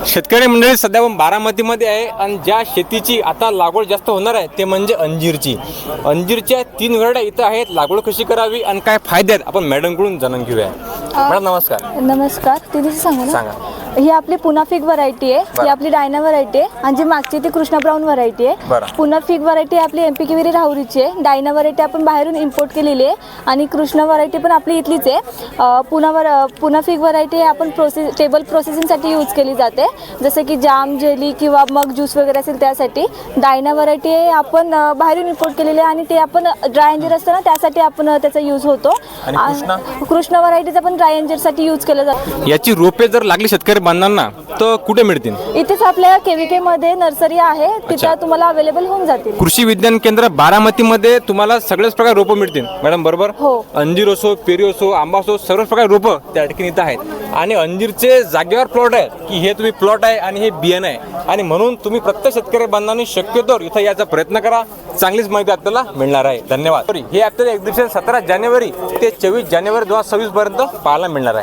शेतकरी मंडळी सध्या आपण बारामतीमध्ये आहे आणि ज्या शेतीची आता लागवड जास्त होणार आहे ते म्हणजे अंजीरची. अंजीरच्या 3 व्हरायट्या इथं आहेत. लागवड कशी करावी आणि काय फायदे आहेत आपण मॅडमकडून जाणून घेऊया. मॅडम नमस्कार. नमस्कार. तिथे सांगा ना. सांगा. ही आपली पुना फिग व्हरायटी आहे. ही आपली डायना व्हरायटी आहे आणि जी मागची ती कृष्णा ब्राऊन व्हरायटी आहे. पुना फिग व्हरायटी आपली एमपी किविरी राहुरीची आहे. डायना व्हरायटी आपण बाहेरून इम्पोर्ट केलेली आहे आणि कृष्णा व्हरायटी पण आपली इथलीच आहे. पुना फिग व्हरायटी आपण टेबल प्रोसेसिंगसाठी यूज केली जाते, जसं की जाम, जेली किंवा मग ज्यूस वगैरे असेल त्यासाठी. डायना व्हरायटी आपण बाहेरून इम्पोर्ट केलेली आहे आणि ते आपण ड्राय अंजीर असतं ना त्यासाठी आपण त्याचा यूज होतो. कृष्णा व्हरायटीचा पण ड्राय अंजीरसाठी यूज केलं जातं. याची रोपे जर लागली शेतकरी बांधवांना तर कुठे मिळतील? इथेच आपल्या केव्हीके मध्ये नर्सरी आहे, तिथं तुम्हाला अवेलेबल होऊन जातील. कृषी विज्ञान केंद्र बारामतीमध्ये तुम्हाला सगळेच प्रकार रोपं मिळतील मॅडम, बरोबर? हो. अंजीर असो, पेरू असो, आंबा असो, सर्वच प्रकार रोपं त्या ठिकाणी इथं आहेत. आणि अंजीरचे जागेवर प्लॉट आहे की हे तुम्ही प्लॉट आहे आणि हे बियाणं आहे, आणि म्हणून तुम्ही प्रत्येक शेतकरी बांधवांनी शक्यतो इथं याचा प्रयत्न करा. चांगलीच माहिती आपल्याला मिळणार आहे. धन्यवाद. हे आपल्याला एक्झिबिशन 17 जानेवारी ते 24 जानेवारी 2026 पर्यंत पाहायला मिळणार आहे.